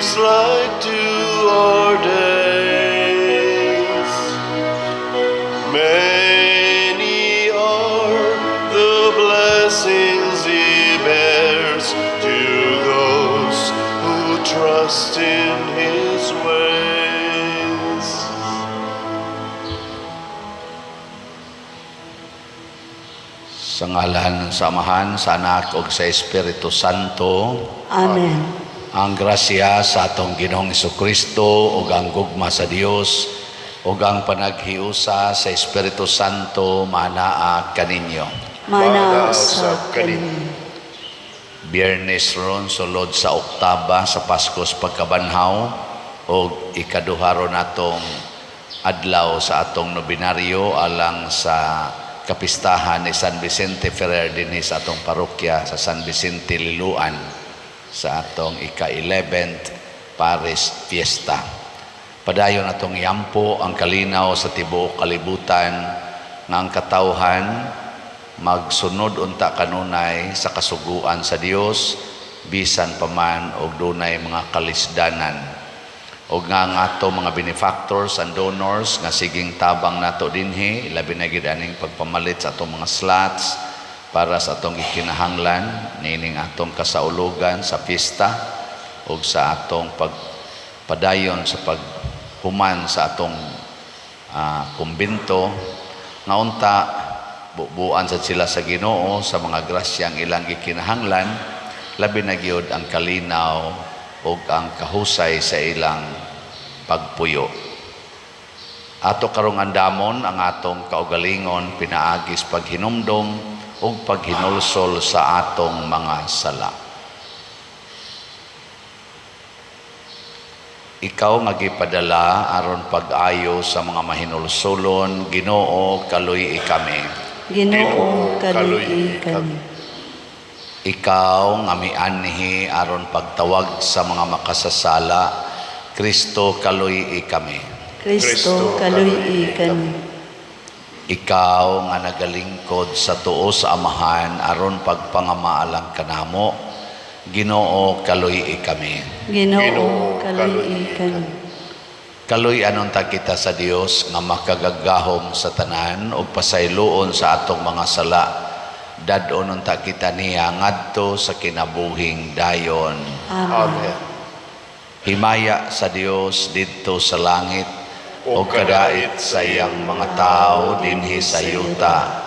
weeks like 2 our days. Many are the blessings He bears to those who trust in His ways. Sa ngalan ng Samahan, sa Anak, ug sa Espiritu Santo. Amen. Ang grasya sa atong Ginoong Jesucristo ug ang gugma sa Dios ug ang panaghiusa sa Espiritu Santo manaa kaninyo. Mana sa kanin. Biyernes ron sulod sa Oktaba sa Paskos pagkabanhaw ug ikaduha ron atong adlaw sa atong nobinaryo alang sa kapistahan ni San Vicente Ferrer dinhi sa atong parokya sa San Vicente Liluan sa atong ika-11th Paris Fiesta. Padayon atong yampo ang kalinaw sa tibuok kalibutan nga ang katawhan magsunod unta kanunay sa kasuguan sa Dios bisan pa man og dunay mga kalisdanan. Og nga ang ato mga benefactors and donors nga siging tabang nato dinhi labi na gid aning pagpamalit sa atong mga slots para sa atong gikinahanglan nining atong kasaulugan sa pista ug sa atong pagpadayon sa paghuman sa atong kumbento nga unta bubuan sa sila sa Ginoo sa mga grasyang ilang gikinahanglan labi na gyud ang kalinaw ug ang kahusay sa ilang pagpuyo. Ato karong andamon ang atong kaugalingon pinaagis paghinumdom ug paghinulsol sa atong mga sala. Ikaw nga gipadala aron pag-ayo sa mga mahinulsolon, Ginoo kaluy kami. Ginoo kaluy kami. Ikaw nga mianhi aron pagtawag sa mga makasasala, Kristo kaluy kami. Kristo kaluy kami. Ikaw nga nagalingkod sa tuo sa Amahan aron pagpangamaalang kanamo, Ginoo kaluy kami. Ginoo kaluy kami. Kaluy anon ta kita sa Dios nga makagagahom sa tanan ug pasayloon sa atong mga sala. Dadon unta kita niya ngadto sa kinabuhing dayon. Amen. Himaya sa Dios didto sa langit o kadait sa iyang mga tao dinhi sa yuta.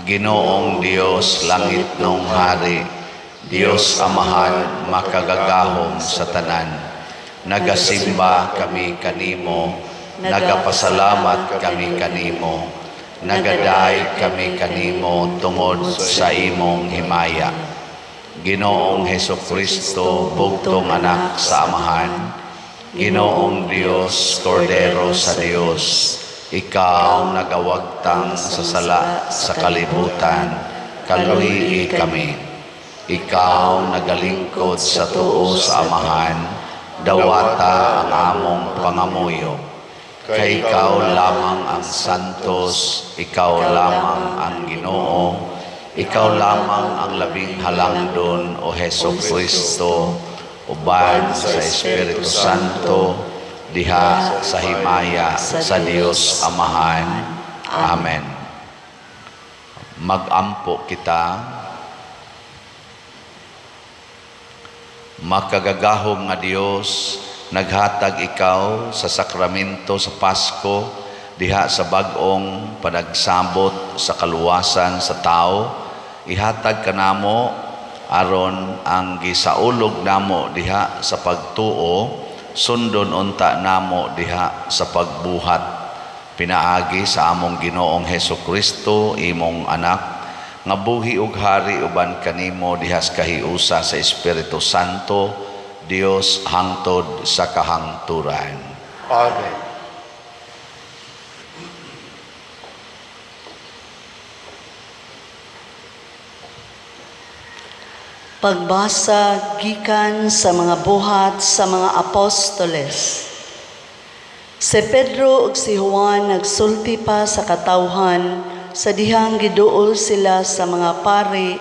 Ginoong Dios langit nung hari, Dios Amahan makagagahom sa tanan. Nagasimba kami kanimo, nagapasalamat kami kanimo. Nagaday kami kanimo tungod sa imong himaya. Ginoong Hesukristo, bugtong anak sa Amahan, Ginoong Dios, Kordero sa Dios, ikaw nagawagtang sa sala sa kalibutan, kaluy kami. Ikaw nagalingkod sa tuo sa Amahan, dawata ang among pangamuyo. Kay ikaw lamang ang santos, ikaw lamang ang Ginoo, ikaw lamang ang labing halangdon o Hesukristo, uban sa Espiritu Santo, diha sa himaya sa Dios Amahan. Amen. Magampo kita. Makagagahom nga Dios, naghatag ikaw sa sakramento sa Pasko diha sa bag-ong panagsabot sa kaluwasan sa tao. Ihatag kanamo aron ang gisaulog namo diha sa pagtuo sundon unta namo diha sa pagbuhat. Pinaagi sa among Ginoong Hesukristo imong anak nga buhi ug hari uban kanimo diha sa kahiusa sa Espiritu Santo, Dios hangtod sa kahangturan. Amen. Pagbasa gikan sa mga buhat sa mga apostoles. Si Pedro ug si Juan nagsulti pa sa katawhan sa dihang giduol sila sa mga pari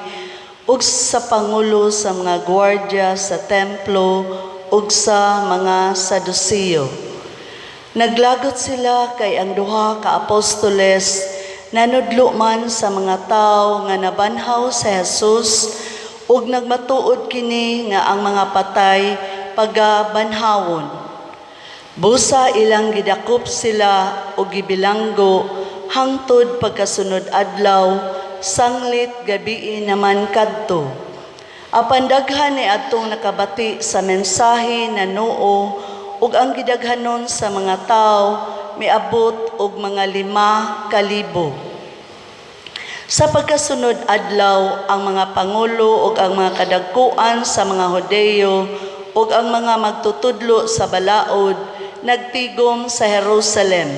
ug sa pangulo sa mga gwardya sa templo ug sa mga Saduceo. Naglagot sila kay ang duha ka apostoles nanudlo man sa mga tawo nga nabanhaw sa Jesus ug nagmatuod kini nga ang mga patay pagabanhawon. Busa ilang gidakop sila ug gibilanggo hangtod pagkasunod adlaw, sanglit gabii naman kadto. Apan daghan ni atong nakabati sa mensahe na noo ug ang gidaghanon sa mga tawo miabot og mga 5,000. Sa pagkasunod adlaw, ang mga pangulo ug ang mga kadagkuan sa mga Hudeyo ug ang mga magtutudlo sa balaod nagtigom sa Jerusalem.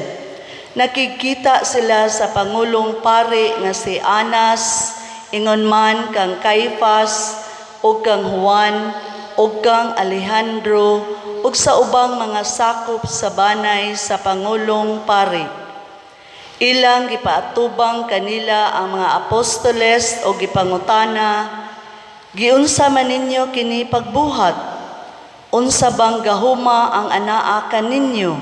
Nakikita sila sa Pangulong Pari nga si Anas, ingon man kang Caifas, ug kang Juan, ug kang Alejandro, ug sa ubang mga sakop sa banay sa Pangulong Pari. Ilang gipaatubang kanila ang mga apostoles o gipangutana, giunsa man ninyo kini pagbuhat? Unsa bang gahuma ang anaa kaninyo?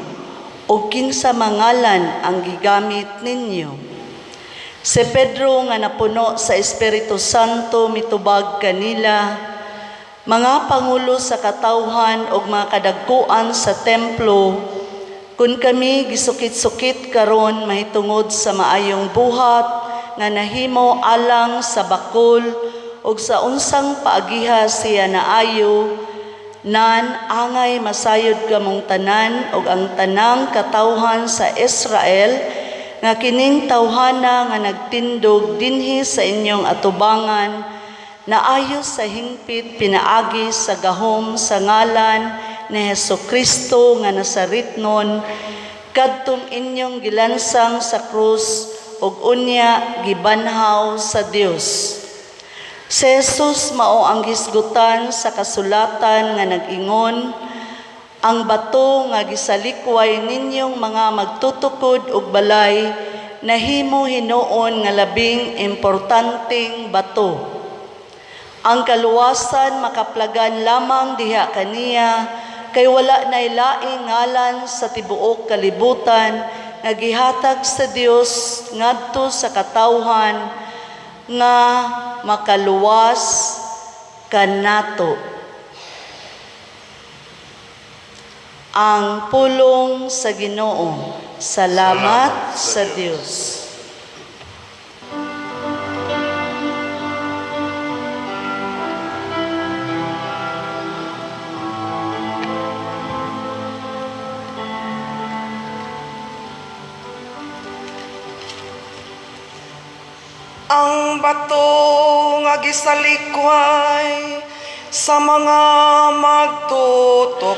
O kinsa mangalan ang gigamit ninyo? Si Pedro nga napuno sa Espiritu Santo mitubag kanila, mga pangulo sa katawhan ug mga kadagkuan sa templo, kun kami gisukit-sukit karon mahitungod sa maayong buhat nga nahimo alang sa bakol ug sa unsang paagiha siya naayo, nan angay masayod kamong tanan ug ang tanang katawhan sa Israel nga kining tawhana nga nagtindog dinhi sa inyong atubangan, naayo sa hingpit pinaagi sa gahom sa ngalan ni Hesukristo nga Nazaretnon, kadtong inyong gilansang sa krus ug unya gibanhaw sa Dios. Si Jesus mao ang gisgutan sa kasulatan nga nag-ingon, ang bato nga gisalikway ninyong mga magtutukod ug balay nahimo hinuon nga labing importanteng bato. Ang kaluwasan makaplagan lamang diha kaniya, kay wala nay laing ngalan sa tibuok kalibutan nga gihatag sa Dios ngadto sa katawhan nga makaluwas kanato. Ang pulong sa Ginoo. Salamat sa Dios. Ang bato nga gisalikway sa mga magtutukod,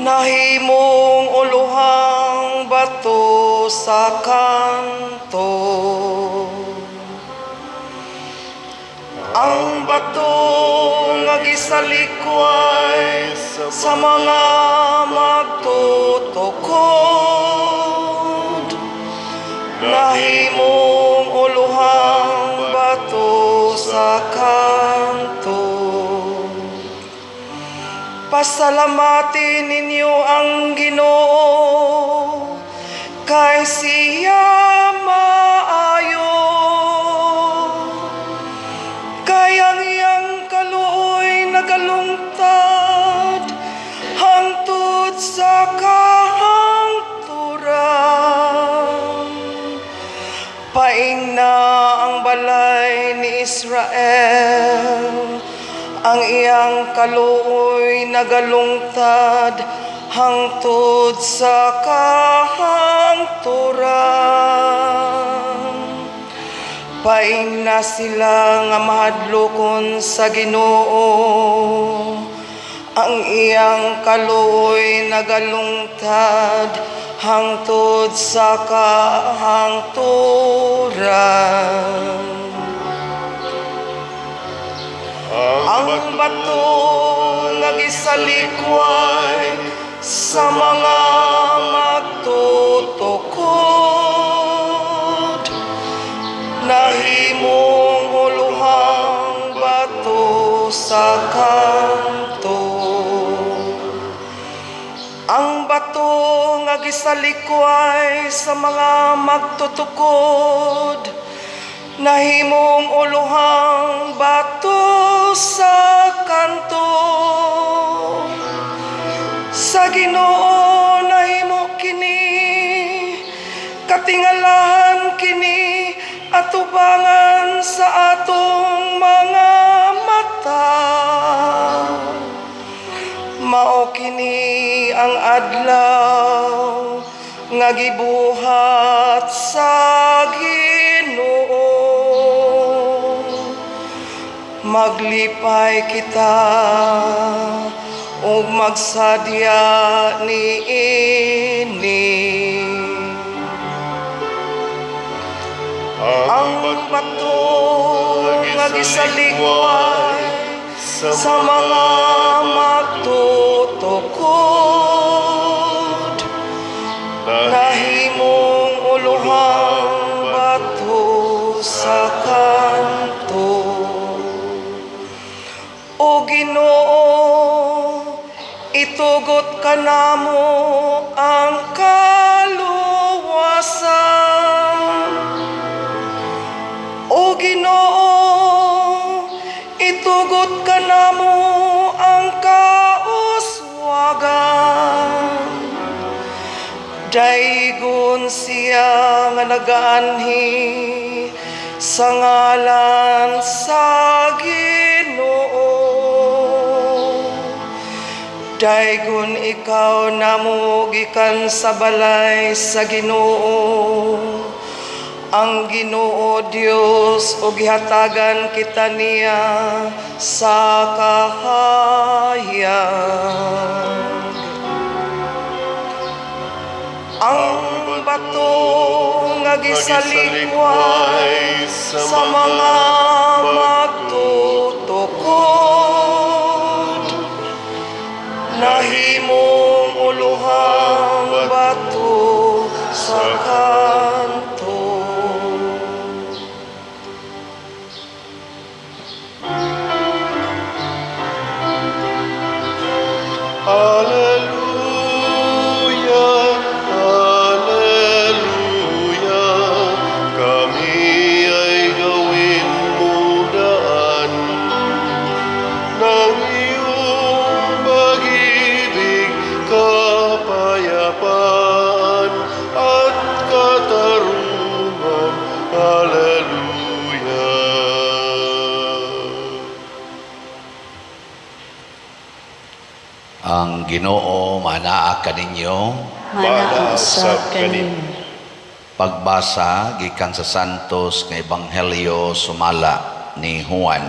nahimong uluhang bato sa kanto. Ang bato nga gisalikway sa mga magtutukod, nahimong uluhang bato sa kanto. Pasalamatin ninyo ang Ginoo, kay siya maayo, kay ang iyang kaluoy nagalungtad hangtod sa kahangturan. Paing na ang balay ni Israel, ang iyang kaluoy nagalungtad hangtod sa kahangturan. Paing na sila nga mahadlokon sa Ginoo, ang iyang kaluoy nagalungtad hangtod sa kahangturan. Ang bato nga gisalikway sa mga magtutukod, nahimong uluhang bato sa kanto. Ang bato nga gisalikway sa mga magtutukod, nahimong uluhang bato sa kanto. Sa Ginoo nahimo kini, katingalahan kini, atubangan sa atong mga mata. Mao kini ang adlaw nga gibuhat sa Ginoo. Maglipay kita ug magsadya niini. Ang bato nga gisalikway sa mga magtutukod, nahimong uluhang bato sa kanto. O Ginoo, itugot ka namo ang kaluwasan. O Ginoo, itugot ka namo ang kauswagan. Daigon siya nga nagaanhi sa ngalan sa Ginoo. Daigon ikaw namo gikan sa balay sa Ginoo. Ang Ginoo Dios o gihatagan kita niya sa kahayag. Ang bato nga gisalikway sa mga magtutukod, nahimong uluhang bato sa kanto. Hallelujah, hallelujah. Kami ay gawin mo daan ng iyong pag-ibig, kapayapaan at katarungan. Hallelujah. Ang Ginoo manaa kaninyo. Manaa usab kaninyo. Pagbasa gikan sa Santos nga Ebanghelyo sumala ni Juan.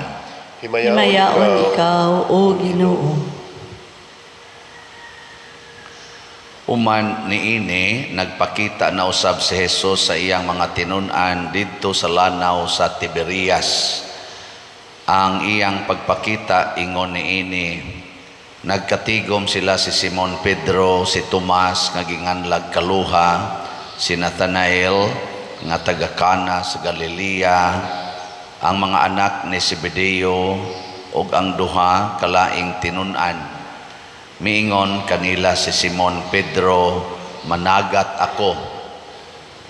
Himayaon ikaw, O Ginoo. Uman niini nagpakita na usab si Jesus sa iyang mga tinun-an didto sa lanaw sa Tiberias. Ang iyang pagpakita ingon niini, nagkatigom sila si Simon Pedro, si Tomas nga ginganlag kaluha, si Nathanael nga taga Cana sa Galilea, ang mga anak ni Zebedeo ug ang duha kalaing tinun-an. Miingon kanila si Simon Pedro, managat ako.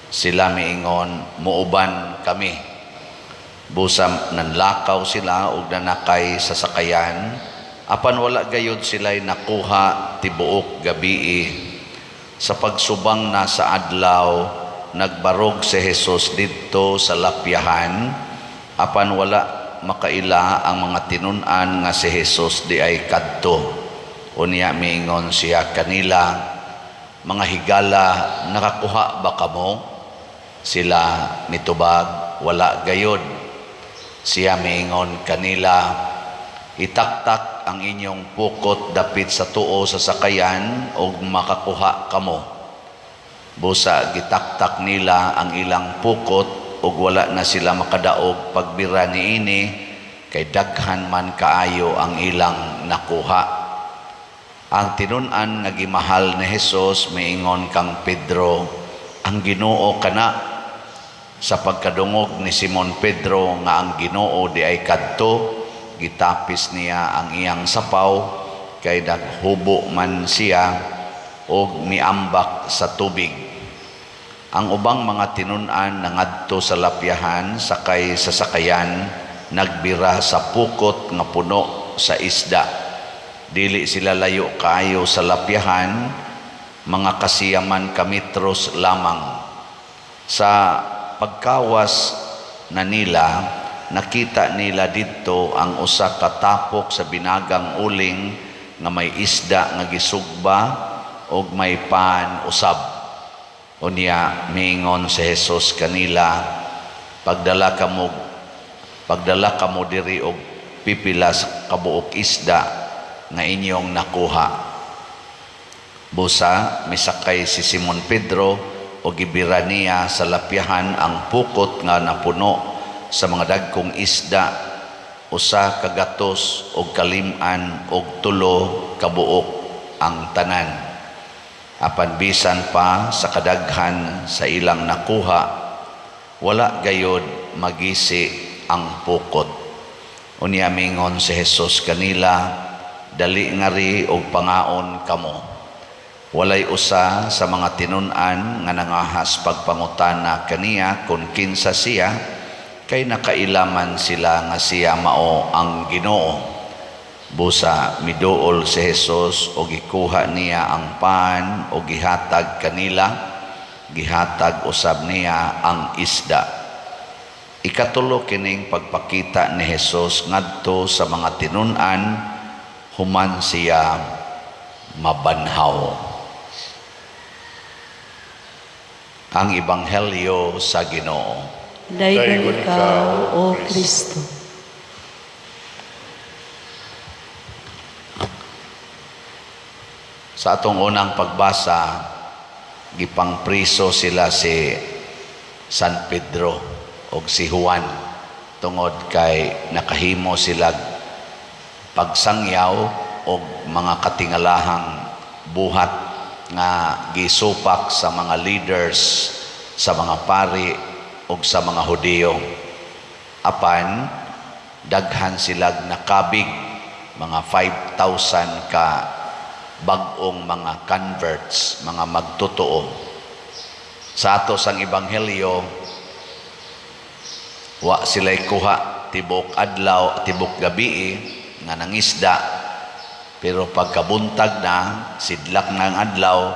Sila miingon, muuban kami. Busam nanlakaw sila ug nanakay sa sakayan, apan wala gayud sila'y nakuha tibuok gabii. Sa pagsubang na sa adlaw, nagbarog si Jesus didto sa lapyahan, apan wala makaila ang mga tinun-an nga si Jesus di ay kadto. Unya miingon siya kanila, mga higala, nakakuha ba kamo? Sila mitubag, wala gayod. Siya miingon kanila, itaktak ang inyong pukot dapit sa tuo sa sakayan o makakuha kamo. Busa gitaktak nila ang ilang pukot ug wala na sila makadaog pagbira niini, kay daghan man kaayo ang ilang nakuha. Ang tinun-an nga gimahal ni Jesus miingon kang Pedro, ang Ginoo kana. Sa pagkadungog ni Simon Pedro nga ang Ginoo di ay kadto, gitapis niya ang iyang sapaw kay naghubo man siya o miambak sa tubig. Ang ubang mga tinun-an nangadto sa lapyahan sakay sa sakayan, nagbira sa pukot nga puno sa isda. Dili sila layo kaayo sa lapyahan, mga kasiyaman kametros lamang. Sa pagkawas na nila, nakita nila dito ang usa ka tapok sa binagang uling nga may isda nga gisugba og may pan usab. Unya miingon si Jesus kanila, pagdala kamo diri og pipila sa kabuok isda nga inyong nakuha. Busa misakay si Simon Pedro o gibira niya sa lapyahan ang pukot nga napuno sa mga dagkong isda, usa ka gatos og kalim-an og 3 kabuok ang tanan. Apan bisan pa sa kadaghan sa ilang nakuha, wala gayod magisi ang pukot. Unya mingon si Jesus kanila, dali ngari og pangaon kamo. Walay usa sa mga tinun-an nga nangahas pagpangutana kaniya kung kinsa siya, kay nakailaman sila nga siya mao ang Ginoo. Busa miduol si Jesus o gikuha niya ang pan o gihatag kanila, gihatag usab niya ang isda. Ikatulo kining pagpakita ni Jesus ngadto sa mga tinun-an, human siya mabanhaw. Ang Ebanghelyo sa Ginoo. Daygon ikaw, O Kristo. Sa atong unang pagbasa, gipangpriso sila si San Pedro o si Juan tungod kay nakahimo sila pagsangyaw o mga katingalahang buhat nga gisupak sa mga leaders, sa mga pari o sa mga Hudiyo. Apan daghan sila nakabig, mga 5,000 ka bag-ong mga converts, mga magtotoo. Sa ato sang Ebanghelyo, wa sila'y kuha tibok adlaw, tibok gabi nga nangisda, pero pagkabuntag na, sidlak ng adlaw,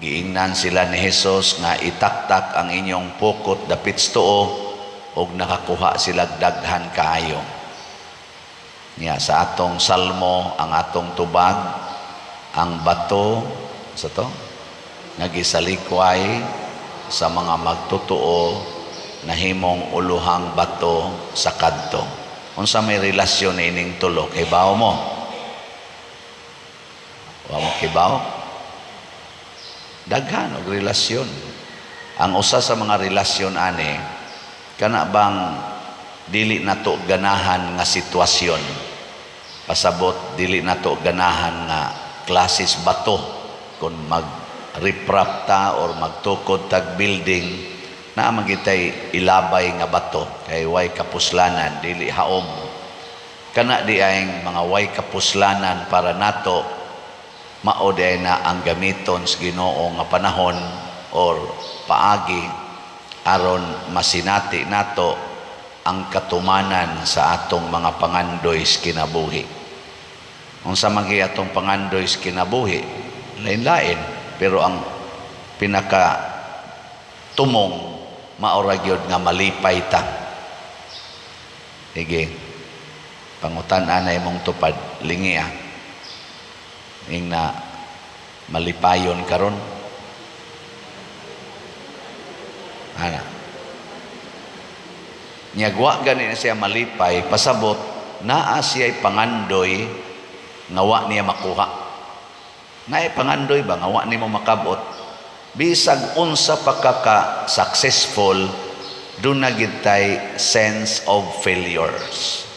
giingnan sila ni Jesus nga itaktak ang inyong pukot dapit tuo og nakakuha sila daghan kaayo. Niya sa atong salmo, ang atong tubag, ang bato sa to nagisalikway sa mga magtotoo na himong uluhang bato sa kadto. Unsa may relasyon ining tulo? Kibaw mo? Wa mo kibaw? Daghan og relasyon. Ang usa sa mga relasyon ani kana bang dili nato ganahan nga sitwasyon, pasabot dili nato ganahan nga klases bato kung mag-riprap ta or magtukod tag building na magitay ilabay nga bato kay way kapuslanan dili haom. Kana di ay mga way kapuslanan para nato mao di na ang gamiton sa Ginoo nga panahon or paagi aron masinati nato ang katumanan sa atong mga pangandoy sa kinabuhi. Unsa man gyud atong pangandoy sa kinabuhi, lain-lain, pero ang pinaka tumong maora gyud nga malipay ta. Sige, pangutan-an na imong tupad, lingi ing na malipayon karon. Ana. Nyagwa gani na siya malipay, pasabot naa siya'y pangandoy ngawa niya makuha. Naay pangandoy ba ngawa nimo makabot? Bisag unsa pa ka successful, doon na gitay sense of failures.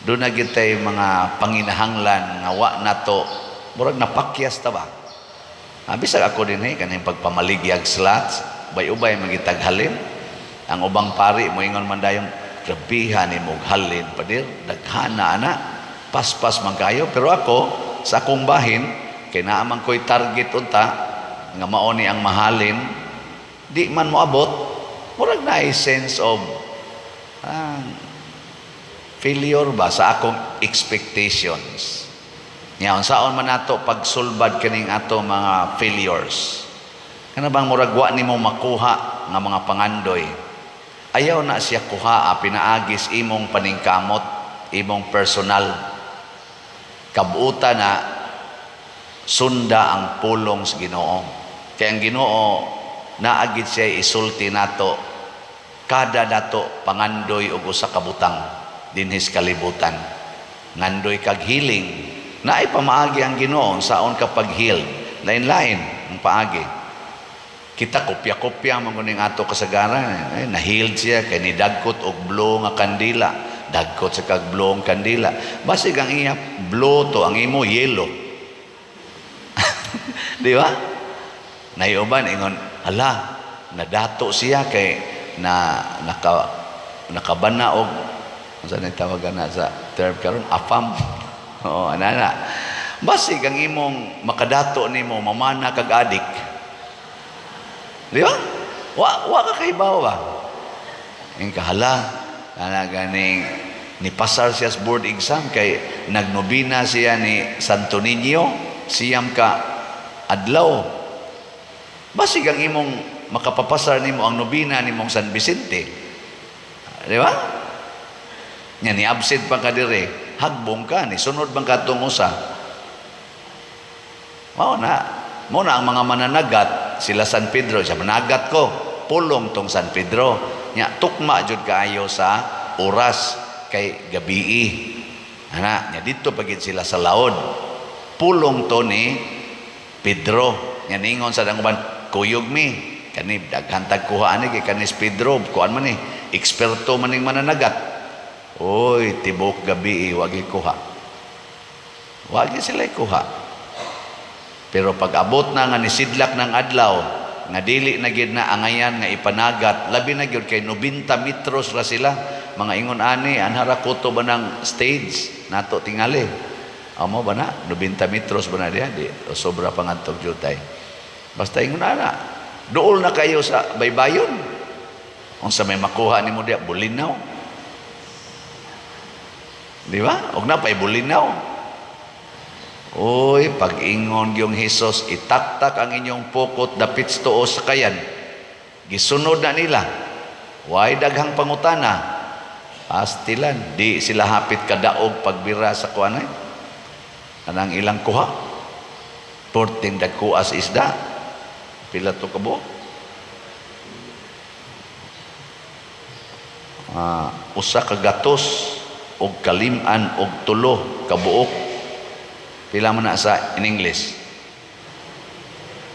Doon na gitay mga panginahanglan ngawa nato murag napakyas ta ba? Bisag ako din kaning pagpamaligyag slots, bay-ubay magitag halin. Ang ubang pari mo ingon man dayon, grabihan ni mong halin padir, daghana na, paspas man kayo. Pero ako, sa akong bahin, kay naamang ko'y target unta, nga maoni ang mahalin, di man mo abot, murag na sense of failure ba sa akong expectations. Ngayon, saan man nato pagsulbad kaning ato mga failures? Kana bang muragwa ni mo makuha nga mga pangandoy? Ayaw na siya kuha, pinaagis imong paningkamot, imong personal. Kabuutan na sunda ang pulong sa Ginoo. Kaya ang Ginoo, naagit siya isulti nato, kada dato pangandoy og usa ka butang dinhis kalibutan. Ngandoy kag healing, naay pamaagi ang Ginoo saon kapag healed. Lain-lain ang paagi. Kita kopya-kopya man kuning ato kasagaran. Na-healed siya kay ni dagkot og blow nga kandila. Dagkot sa kag blow ang kandila. Basig ang iya blow to, ang imo yellow. Di ba? Naiuban ingon, hala, nadato siya kay nakabana og saan tawagan na sa term karon afam. Oo, anana. Basig ang imong makadato nimo mamana kag adik. Di ba? Wa ka kahibaw ba? Yung kahala, ganing ni pasar siya sa board exam kay nagnobina siya ni Santo Niño, siyam ka adlaw. Basig ang imong makapapasar nimo ang nobina nimong San Vicente. Di ba? Nya ni absent pa ka dire, hagbong ka ni sunod bang katong usa. Mao na ang mga mananagat, sila San Pedro, siya managat ko, pulong tong San Pedro. Nya tukma jud kaayo sa oras kay gabii. Ana, nya dito pagid sila sa laod. Pulong to ni Pedro. Nya ningon sa danguban, kuyog mi. Kani daghan tag kuhaan ni kay kanis Pedro, kuan man ni, eksperto maning mananagat. Oy, tibok gabii wagi kuha. Wagi sila kuha. Pero pag abot na nga nisidlak ng adlaw, nga dili na gid na angayan nga ipanagat, labi na gyud kay 90 metros ra sila. Mga ingon ani, anhara kuto ba ng stage nato tingali. Amo ba na 90 metros ba na diha di o sobra pangantog jutay. Basta ingon ana, duol na kayo sa baybayon. Unsa may makuha nimo diha bulinaw. Di ba? Og na pay bulinaw. Oy, pag-ingon yung Hesus, itaktak ang inyong pukot dapit tuo sa kayan. Gisunod na nila. Way daghang pangutana. Pastilan, di sila hapit kadaog pagbira sa kuanay. Anang ilang kuha? 14 dagkuas isda. Pila to kabo? Usa ka gatos og kalim-an og tulo kabuok. Pila man na sa in English?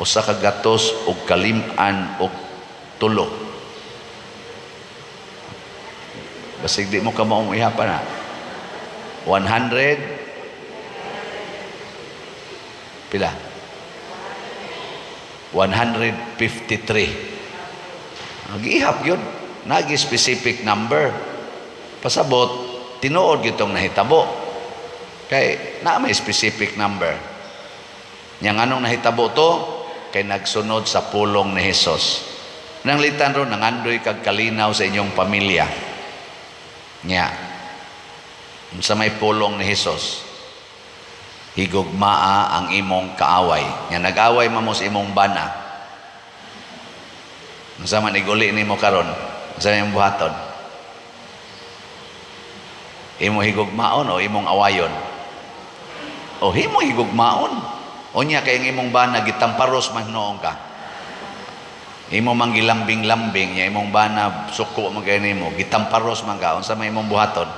Usa ka gatos og kalim-an og tulo. Basig di mo ka maong ihapa na. 100 pila? 153. Nag-ihap yun. Nagi specific number. Pasabot, tinuod gitong nahitabo. Kay na may specific number. Yang anong nahitabo to? Kay nagsunod sa pulong ni Hesus. Nang litan ron, nangandoy kag kalinaw sa inyong pamilya. Nya, sa may pulong ni Hesus, higugmaa ang imong kaaway. Nya nag-away mo sa imong bana. Sa man iguli nimo karon, sa imong buhaton. Imo higugmaon o imong awayon? O himo higugmaon. O niya kay imong bana gitamparos man noong ka. Imo manggilambing-lambing niya imong bana suko man kay nimo gitamparos man ka unsa may imong buhaton.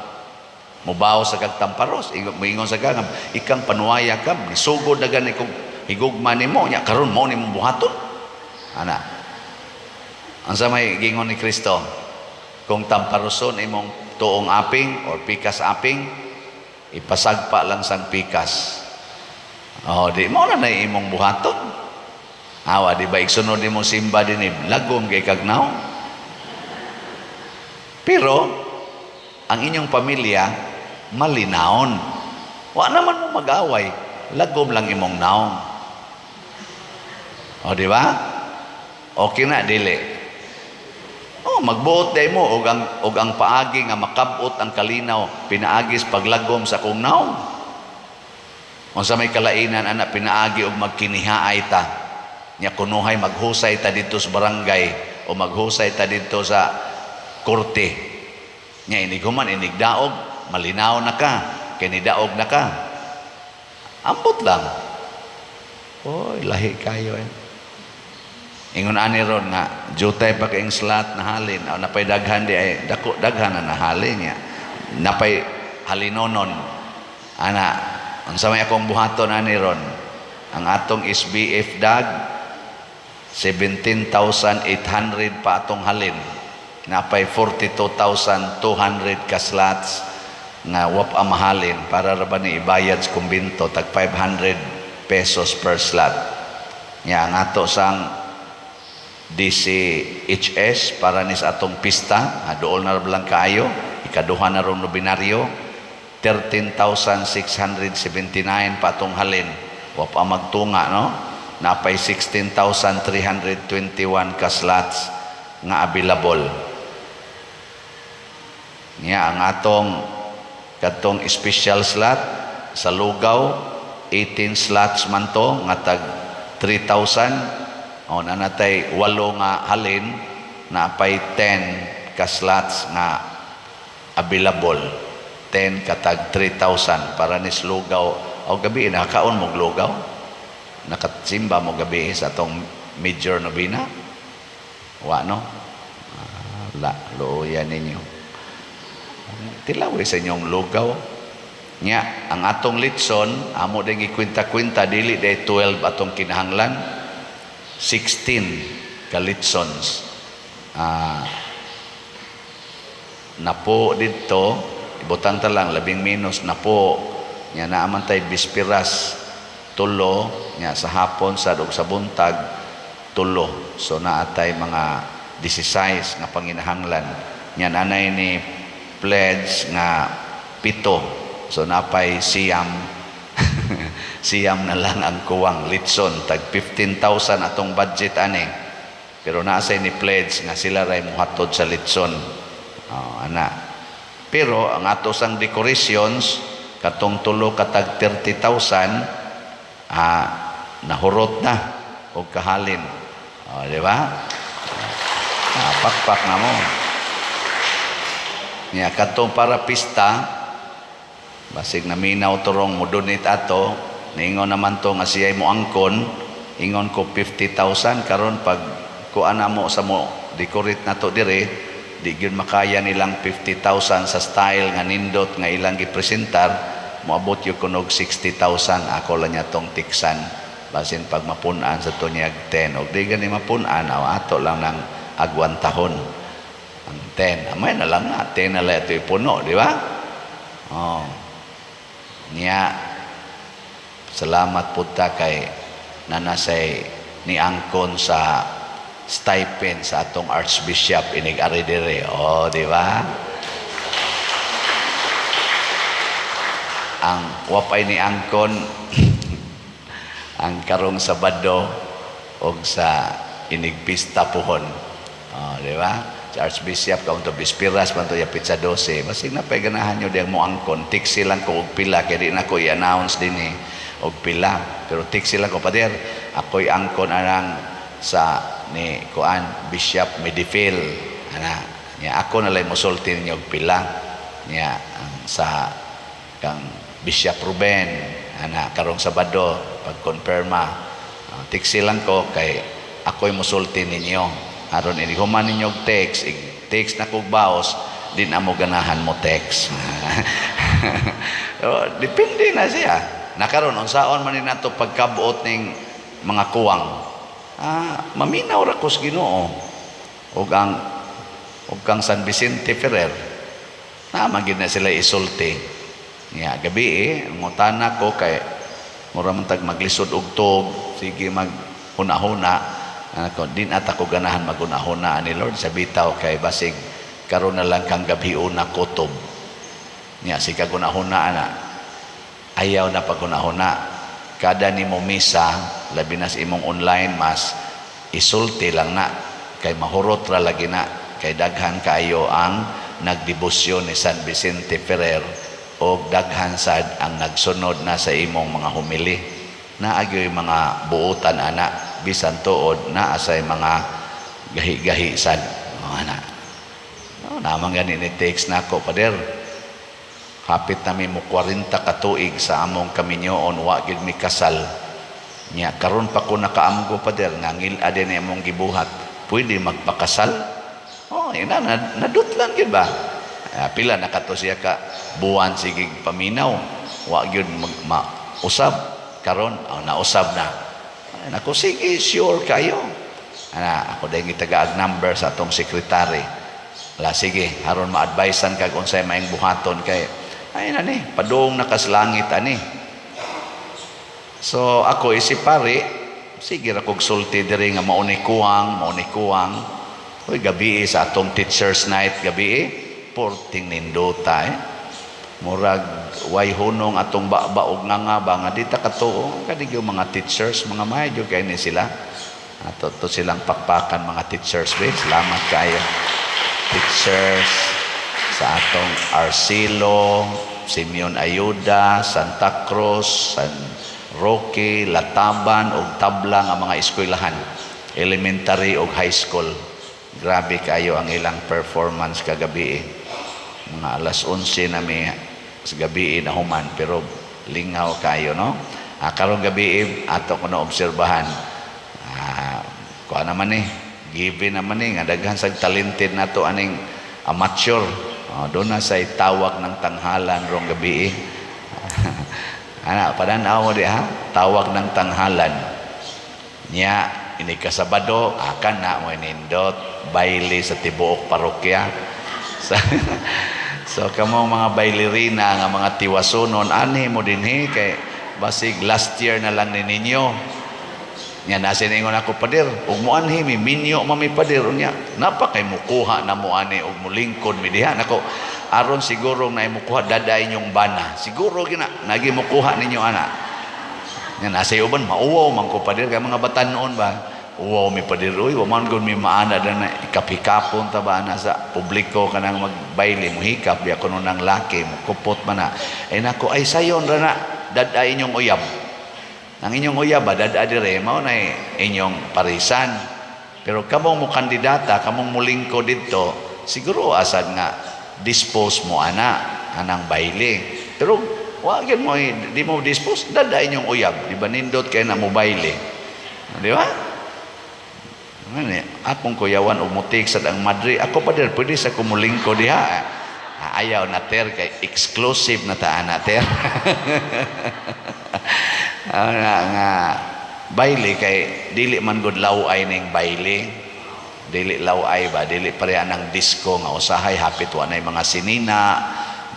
Mubaw sa kagtamparos, ingon sa kang ikang panuwaya ka, nisugod na gani kung higugma nimo nya karon mo nimong buhaton. Ana. Unsa may gingon ni Kristo? Kung tamparoson imong tuong aping or pikas aping, ipasagpa lang sang pikas. Oh, di mo na imong buhaton. Awa, di ba igsunod mo simba din lagom kay kagnaw. Pero ang inyong pamilya malinaon. Wa naman mo mag-away, lagom lang imong naong. O di ba? Okay na dili. Magbuot day mo og ang paagi nga makabot ang kalinaw pinaagis paglagom sa kong naong. Unsa may kalainan anak pinaagi og magkinihaay ta. Nya kunuhay maghusay ta dito sa barangay o maghusay ta dito sa korte. Nya iniguman inigdaog malinaw na ka, kinidaog na ka. Ambot lang. Oy, lahi kayo eh. Ingon ani ron nga jutay pa kaing slat na halin o napay daghan di ay dako daghan na halin niya. Napay halinonon. Ana, unsa may akong buhaton ani ron? Ang atong SBF dag 17,800 pa atong halin. Napay 42,200 ka slots nga wap mahalin para ra ba ni ibayad sa kumbinto tag 500 pesos per slot. Nya ang ato sang DCHS para ni sa atong pista, dool na lang kaayo, ikaduha na rong nobinaryo, 13,679 pa atong halin. Wa pa magtunga, no? Napay 16,321 ka slots nga available. Nya ang atong katong special slot sa Lugaw, 18 slots man to, nga tag 3,000. O nanatay 8 nga halin na pay 10 ka slots nga available. 10 katag 3,000 para ni Lugaw. O gabi nakakaon mo Lugaw. Nakatsimba mo gabi sa tong major novena. Wa no? Looyan ninyo. Tilawi sa inyong Lugaw. Nya ang atong litson amo ding ikwenta-kwenta dili day 12 atong kinahanglan. 16 kalitsons napo dito ibutang ta lang 11 minus napo nya naaman tay bispiras tulo nya sa hapon sa dog sa buntag tulo so naatay mga 16 nga panginahanglan nya nanay ni pledge nga 7 so napay siyam siyam na lang ang kuwang litson tag 15,000 atong budget ani pero naasay ni pledge nga sila ray muhatod sa litson ana pero ang ato sang decorations katong tulo katag 30,000 nahurot na og kahalin di ba pakpak na mo niya katong para pista basig naminaw turong mudunit ato ningon naman to nga siya'y mo angkon ingon ko 50,000 karon pag kuana mo sa mo decorate na to dire di gyud makaya nilang 50,000 sa style nga nindot nga ilang gipresentar moabot yung kunog 60,000 ako lang niya tong tiksan basin pag mapunan sa to niya 10 og di gani mapunan ato lang ng agwan tahon ang 10 amay na lang na 10 na lang ito ipuno di ba niya salamat po ta kay nanasay ni angkon sa stipend sa atong Archbishop inig-ari dire. Di ba? Ang wapay ni angkon ang karong Sabado og sa inigpista pohon. Di ba? Sa Archbishop kaung to bispiras man to yapit sa 12. Basig na pay ganahan nyo diyang mo angkon. Tiksi lang ko og pila kay di na ko i-announce din og pila pero tiksi lang ko pader ako'y angkon anang sa ni kuan Bishop Medifil ana nya ako na lay mosulti ninyo og pila nya sa kang Bishop Ruben ana karong Sabado pagkonfirma tiksi lang ko kay ako'y mosulti ninyo aron ini human ninyo og text na kog baos din amo ganahan mo text depende na siya nakaron unsaon man ni nato pagkabuot ning mga kuwang maminaw ra kos Ginoo ug kang San Vicente Ferrer na magid na sila isulti niya gabi ngutana ko kay mura man tag maglisod og tog sige maghuna-huna ako din at ako ganahan maghuna-huna ani Lord sa bitaw kay basig karon na lang kang gabi una kutob Nya si kagunahuna ana. Ayaw na pagunahuna. Kada nimo misa, labi na sa imong online mas isulti lang na kay mahurot ra lagi na kay daghan kayo ang nagdebosyon ni San Vicente Ferrer o daghan sad ang nagsunod na sa imong mga humili. Naagyoy mga buutan ana bisan tuod na asay mga gahi-gahi sad ana. No, namang gani ni text nako pader. Hapit nami mo 40 ka tuig sa among kaminyoon wa gid mi kasal. Nya karon pa ko nakaamgo pader nga ngil-a din imong gibuhat. Pwede magpakasal? Oh, ina nadutlan gid ba? Pila na kato siya ka buwan sige paminaw. Wa gyud usab karon nausab na. Nako sige sure kayo. Ako dahil gitagaag number sa atong sekretary. Sige, haron ma-advisean kag unsay maing buhaton kay ay na ni, padung nakaslangit ani. So ako isip pare, sige ra kog sulti diri nga mauni kuwang. Hoy gabi sa atong teachers night gabi porting nindota murag way hunong atong baog nga ba nga dita katuo kadig yung mga teachers mga mayo kay ni sila. To silang pakpakan mga teachers be. Salamat kayo teachers sa atong Arcilo, Simeon Ayuda, Santa Cruz, San Roque, Lataban ug Tablang ang mga eskwelahan, elementary ug high school. Grabe kayo ang ilang performance kagabi. Mga alas 11 na may sa gabi na human pero lingaw kayo no. Karong gabi ato ko na obserbahan. Kuha naman given naman nga daghan sa talented nato aning amateur. Doon na sa tawag ng tanghalan rong gabi padanaw mo di ha? Tawag ng tanghalan nya ini kasabado akan na mo nindot baile sa tibuok parokya. So kamo mga bailerina nga mga tiwasunon ani mo dinhi kay basig last year na lang ni ninyo. Nya nasin ingon ako pader ug mo anhi mi minyo mami pader unya napa kay mukuha na mo ani ug mulingkod mi diha nako aron siguro na imukuha daday inyong bana siguro gina nagi mukuha ninyo ana. Nya nasay uban mauwaw man ko pader kay mga batan-on ba uwaw mi pader uy wa man gud mi maana na ikapikapon ta ba na sa publiko kanang magbayle mo hikap biya kuno nang laki mo kupot man na nako ay sayon ra na daday inyong uyab. Ang inyong uyab dada dire mao na inyong parisan. Pero kamong mo kandidata, kamong mulingko didto, siguro asad nga dispose mo anang baile. Pero wa gyud mo di mo dispose dada inyong uyab, di ba nindot kay na mo baile. Di ba? Apong kuyawan og mutik sad ang madre. Ako pa der pwede sa kumulingko diha. Ayaw na ter kay exclusive na taan na ter. Nga baile kay dili man gud laway ning baile dili laway ba dili pareha ng disco nga usahay hapit wa nay mga sinina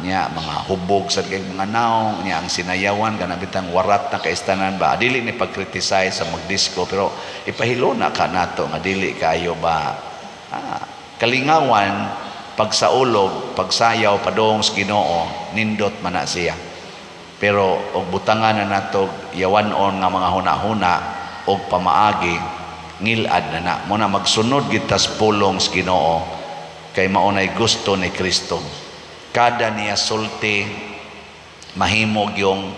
nya mga hubog sa kay mga naong nya ang sinayawan kana bitang warat na kaistanan ba dili ni pagkriticize sa magdisco pero ipahilo na ka nato nga dili kayo ba kalingawan pagsaulog pagsayaw padong sa Ginoo nindot man na siya. Pero og butangan na nato yawanon nga mga hunahuna og pamaagi ngilad na muna magsunod gitas pulong sa Ginoo kay maunay gusto ni Kristo. Kada niya sulti mahimog yung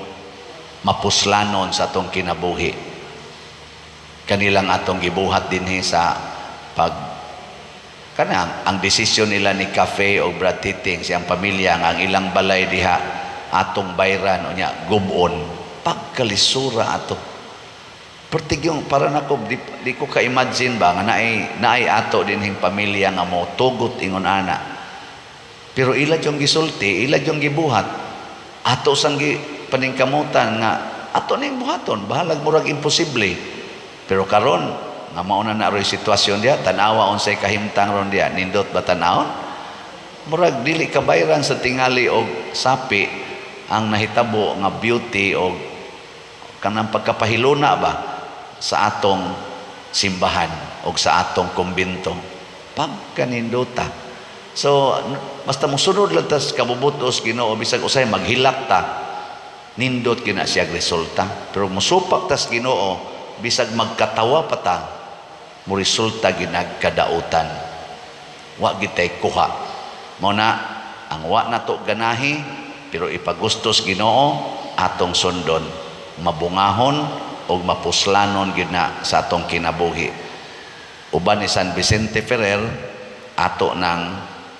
mapuslanon sa atong kinabuhi. Kanilang atong gibuhat dinhi sa pag kanang ang desisyon nila ni Cafe o Brad Titing siyang pamilya nga ang ilang balay diha atong bayran o niya gubon pagkalisura ato pertigyong para nako di ko ka-imagine ba nga naay ato dinhing pamilya nga mo tugot ingon ana pero ila yung gisulti ila yung gibuhat ato sang paningkamutan nga ato ning buhaton bahalag murag imposible pero karon nga mauna na roy sitwasyon diha tanawa unsay kahimtang ron diha nindot ba tanawon murag dili ka bayran sa tingali og sapi ang nahitabo nga beauty o kanang pagkapahiluna ba sa atong simbahan o sa atong kumbento pagkanindota So basta mosunod lang tas kabubutos Ginoo, bisag usay maghilak ta, nindot gina siya resulta. Pero musupak tas Ginoo, bisag magkatawa pa ta, mo resulta ginagkadautan. Wa gitay kuha. Mao na ang wa nato ganahi, pero ipagustos Ginoo atong sundon, mabungahon o mapuslanon gina sa atong kinabuhi. Uban ni San Vicente Ferrer, ato ng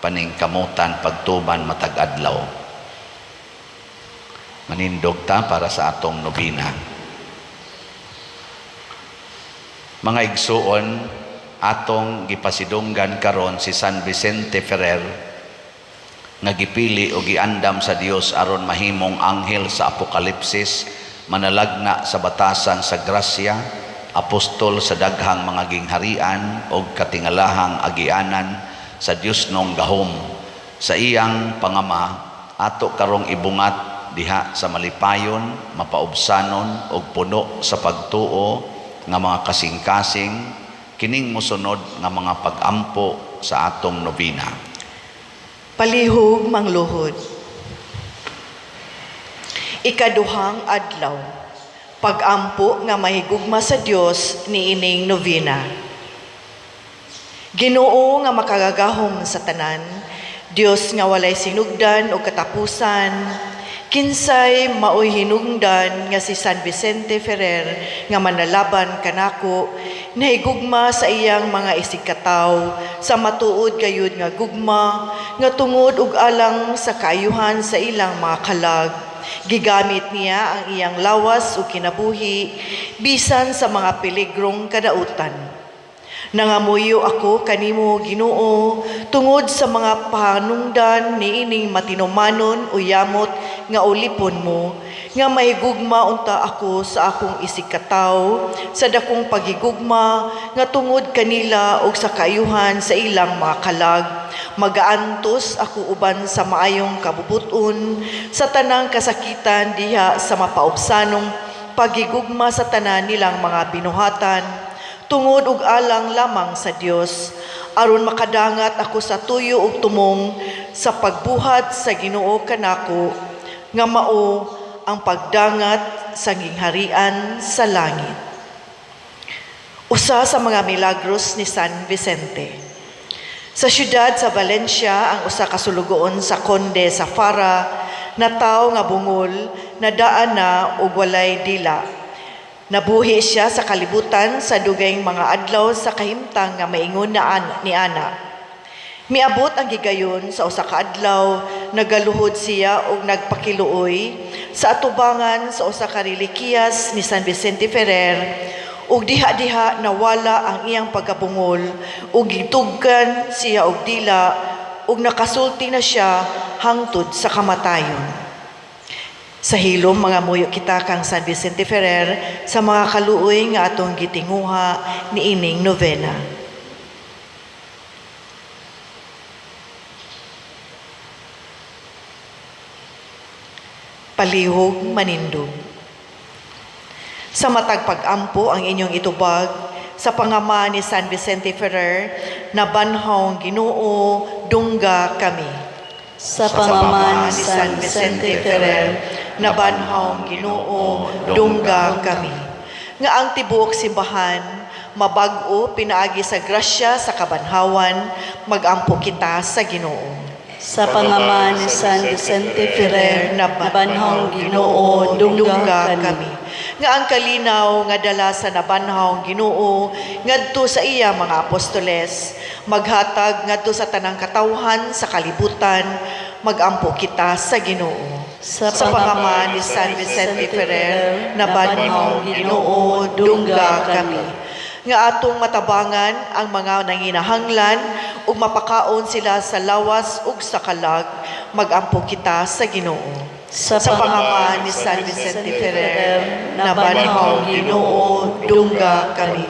paningkamutan pagtuman matag adlaw. Manindog ta para sa atong nobina. Mga igsuon, atong gipasidunggan karon si San Vicente Ferrer nga gipili o giandam sa Dios aron mahimong anghel sa Apokalipsis, manalagna sa batasan sa grasya, apostol sa daghang mga gingharian o katingalahang agianan sa Dios nung gahom. Sa iyang pangama, ato karong ibungat diha sa malipayon, mapaubsanon o puno sa pagtuo nga mga kasing-kasing, kining musunod nga mga pag-ampo sa atong nobina. Palihog mangluhod. Ikaduhang adlaw, pag-ampo nga mahigugma sa Dios ni ining novena. Ginoo nga makagagahom sa tanan, Dios nga walay sinugdan o katapusan, kinsay maoy hinungdan nga si San Vicente Ferrer nga manalaban kanako, nahigugma sa iyang mga isigkataw sa matuod gayud nga gugma nga tungod ug alang sa kaayuhan sa ilang mga kalag. Gigamit niya ang iyang lawas o kinabuhi bisan sa mga peligrong kadautan. Nangamuyo ako kanimo Ginoo tungod sa mga panungdan ni ining matinumanon o yamot nga ulipon mo, nga mahigugma unta ako sa akong isigkataw sa dakong pagigugma nga tungod kanila o sa kaayuhan sa ilang mga kalag. Magaantos ako uban sa maayong kabubuton sa tanang kasakitan diha sa mapaubsanong pagigugma sa tanan nilang mga binuhatan, tungod ug alang lamang sa Dios, aron makadangat ako sa tuyo ug tumong sa pagbuhat sa Ginoo kanako, nga mao ang pagdangat sa gingharian sa langit. Usa sa mga milagros ni San Vicente. Sa siyudad sa Valencia, ang usa ka sulugoon sa Conde sa Fara, na tawo nga bungol, nadaan na ug walay dila. Nabuhi siya sa kalibutan sa dugayng mga adlaw sa kahimtang nga maingon ni ana. Miabot ang gigayon sa usa ka adlaw, nagaluhod siya ug nagpakiluoy sa atubangan sa usa ka relikiyas ni San Vicente Ferrer, ug diha-diha nawala ang iyang pagkabungol ug gitugkan siya og dila ug nakasulti na siya hangtod sa kamatayon. Sa hilom mga muyo kita kang San Vicente Ferrer sa mga kaluoy nga atong gitinguha ni ining novena. Palihog manindog. Sa matag pag-ampo ang inyong itubag sa pangama ni San Vicente Ferrer, na banhawng Ginoo dungga kami. Sa pangaman ni San Vicente Ferrer, na banhawng Ginoo dungga kami. Nga ang tibuok simbahan, mabag-o pinaagi sa grasya sa kabanhawan, magampo kita sa Ginoo. sa pangaman ni San Vicente Ferrer, na banhawng Ginoo dungga kami. Nga ang kalinaw nga dala sa nabanhawng Ginoo ngadto sa iya mga apostoles, maghatag ngadto sa tanang katawhan sa kalibutan, magampo kita sa Ginoo. Sa pangaman ni San Vicente Ferrer, na banhawng Ginoo dungga kami. Nga atong matabangan ang mga nanginahanglan ug mapakaon sila sa lawas ug sa kalag, magampo kita sa Ginoo. Sa pangaman ni San Vicente Ferrer, na banhawng Ginoo dungga kami.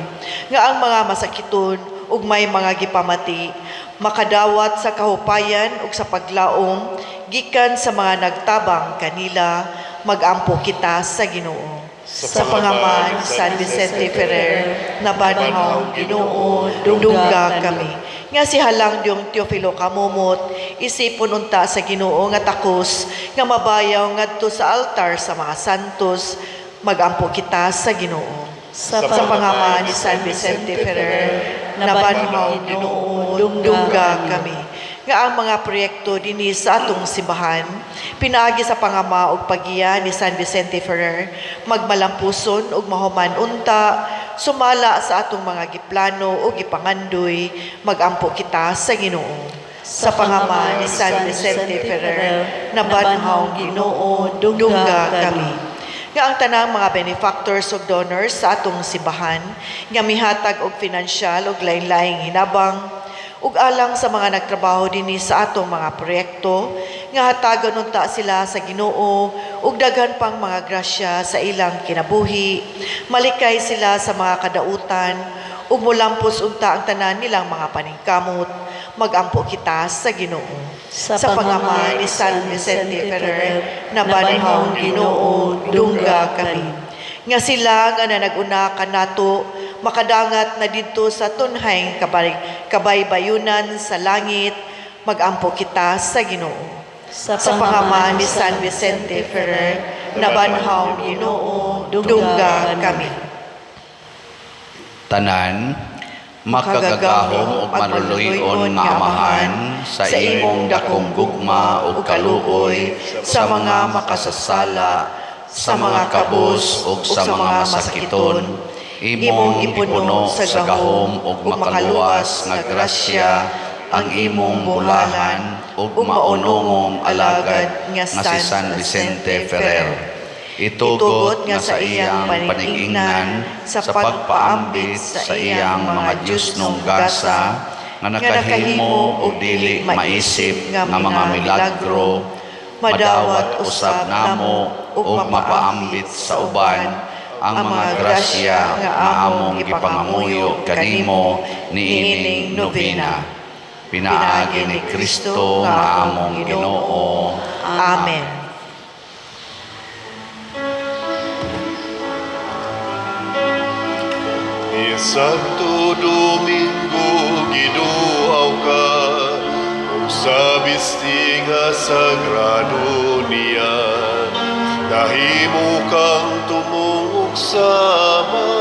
Nga ang mga masakiton ug may mga gipamati, makadawat sa kahupayan ug sa paglaom gikan sa mga nagtabang kanila, magampo kita sa Ginoo. Sa pangaman ni San Vicente Ferrer, na banhawng Ginoo dungga kami. nga si halang yung Teofilo kamumot, isipon unta sa Ginoo nga takos, nga mabayaw ngadto sa altar sa mga santos, magampo kita sa Ginoo. Sa pangalan ni San Vicente Ferrer, nabanhaw Ginoo, dungga kami. Nga ang mga proyekto dinhi sa atong simbahan, pinaagi sa pangama ug pagiya ni San Vicente Ferrer, magmalampuson ug mahuman unta, sumala sa atong mga giplano ug gipangandoy, magampo kita sa Ginoo. Sa pangama ni San Vicente Ferrer, nabanhaw Ginoo, dungga kami. Nga ang tanang mga benefactors ug donors sa atong simbahan, nga mihatag og pinansyal ug lain-laing hinabang, ug alang sa mga nagtrabaho dinhi sa atong mga proyekto, nga hatagon unta sila sa Ginoo ug daghan pang mga grasya sa ilang kinabuhi, malikay sila sa mga kadautan, ug mulampos unta ang tanan nilang mga paningkamot, magampo kita sa Ginoo. Sa pangama ni San Vicente Ferrer, nabanhaw Ginoo, dungga kami. Nga sila nga nanaguna kanato, makadangat na dito sa tunhay kabaybayunan sa langit, magampo kita sa Ginoo. Sa pangama ni San Vicente Ferrer, nabanhaw Ginoo, dungga kami. Tanan, makagagahom ug maruluyon nga amahan sa imong dakong gugma ug kaluoy sa mga makasasala, sa mga kabus ug sa mga masakiton, imong ipuno sa gahom ug makaluwas nga grasya ang imong bulahan ug maunongong alagad nga si San Vicente Ferrer. Itugot nga sa iyang paningingnan sa pagpaambit sa iyang mga Diyosnong gasa nga nakahimo o dili maisip nga mga milagro, madawat usab namo ug mapaambit sa uban ang mga grasya nga among gipangamuyo kanimo niining nobena. Pinaagi ni Kristo nga among Ginoo. Amen. Santo Domingo giduaw ka, ug sa bistinga sagrado niya, nahimo kang tumungog sama,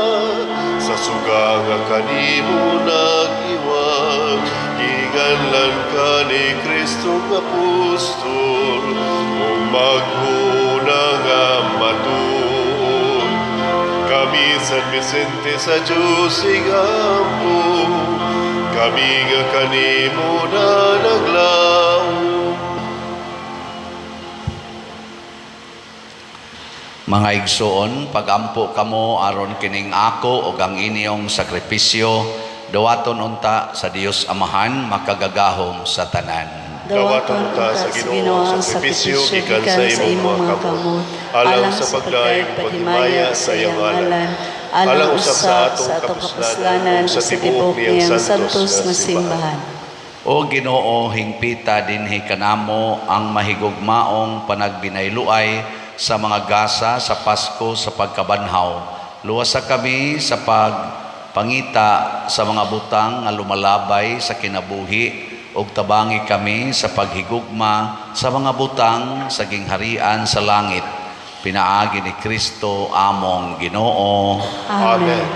sa suga nga kanimo nag-iwag, giganlan ka ni Kristong apostol, ug maghuna nga matuod. Kami San Vicente sa Diyos igampo, kami nga kanimo na naglaom. Mga igsoon, pagampo kamo aron kining ako o ang inyong sakripisyo, dawaton unta sa Dios Amahan, makagagahom sa tanan. Dawaton ta sa Ginoo ang sakripisyo gikan sa imong mga kamot, alang sa pagdayeg paghimaya sa iyang ngalan, alang usab sa atong kapuslanan sa tibuok niyang santos nga simbahan. O Ginoo, hingpita dinhi kanamo ang mahigugmaong panagbinayluay sa mga gasa sa Pasko sa pagkabanhaw. Luwasa kami sa pagpangita sa mga butang nga lumalabay sa kinabuhi, ug tabangi kami sa paghigugma sa mga butang sa gingharian sa langit. Pinaagi ni Kristo among Ginoo. Amen.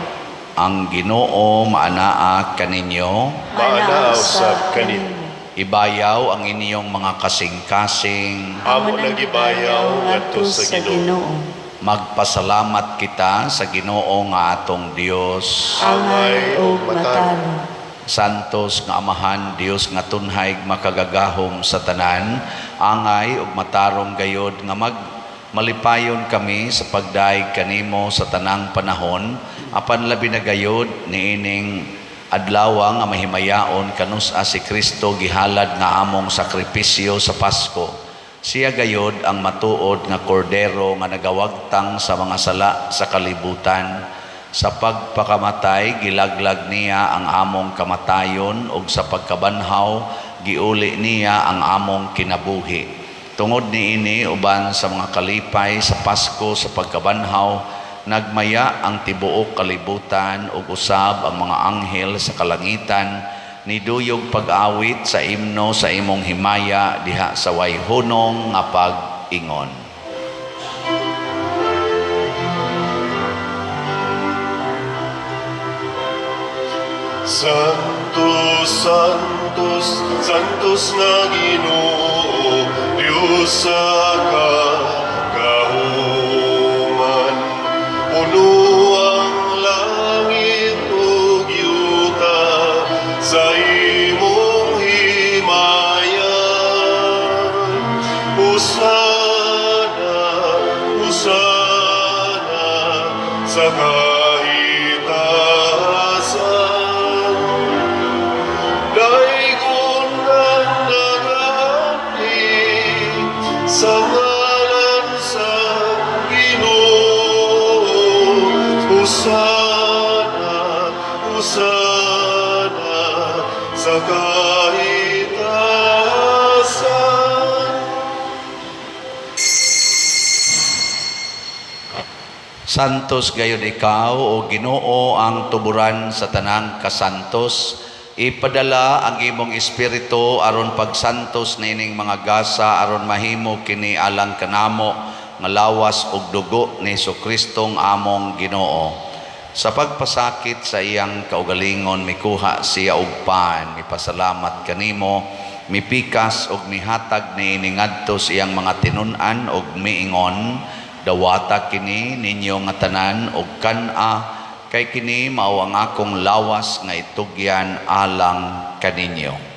Ang Ginoo maanaa kaninyo. Maanaa usab kanimo. Ibayaw ang inyong mga kasing-kasing. Amo nagibayaw ngadto sa Ginoo. Magpasalamat kita sa Ginoo nga atong Dios. Angay ug matarong. Santos nga Amahan, Dios nga tunhay makagagahom sa tanan, angay ug matarong gayod nga malipayon kami sa pagdaig kanimo sa tanang panahon, apan labi na gayod niining adlaw nga mahimayaon kanus-a si Kristo gihalad nga among sakripisyo sa Pasko. Siya gayod ang matuod nga kordero nga nagawagtang sa mga sala sa kalibutan. Sa pagpakamatay, gilaglag niya ang among kamatayon ug sa pagkabanhaw, giuli niya ang among kinabuhi. Tungod niini uban sa mga kalipay sa Pasko sa pagkabanhaw, nagmaya ang tibuok kalibutan ug usab ang mga anghel sa kalangitan niduyog pag-awit sa imno sa imong himaya diha sa way hunong nga pag-ingon. Santos, Santos, Santos nga Ginoo, Dios sa kagahuman. Puno ang langit ug yuta sa imong himayan. Hosana, Hosana sa kahitasan. Daigon ang nagani sa ngalan sa Ginoo. Hosana, Hosana sa kahitasan. Santos gayon ikaw o Ginoo ang tuburan sa tanang kasantos. Ipadala ang imong espiritu aron pagsantos nining mga gasa aron mahimo kini alang kanamo nga lawas ug dugo ni Jesucristong among Ginoo. Sa pagpasakit sa iyang kaugalingon mikuha siya og pan, mipasalamat kanimo, mipikas ug mihatag niini ngadto sa iyang mga tinun-an ug miingon, dawata kini ninyo nga tanan ug kan-a kay kini mao ang akong lawas nga itugyan alang kaninyo.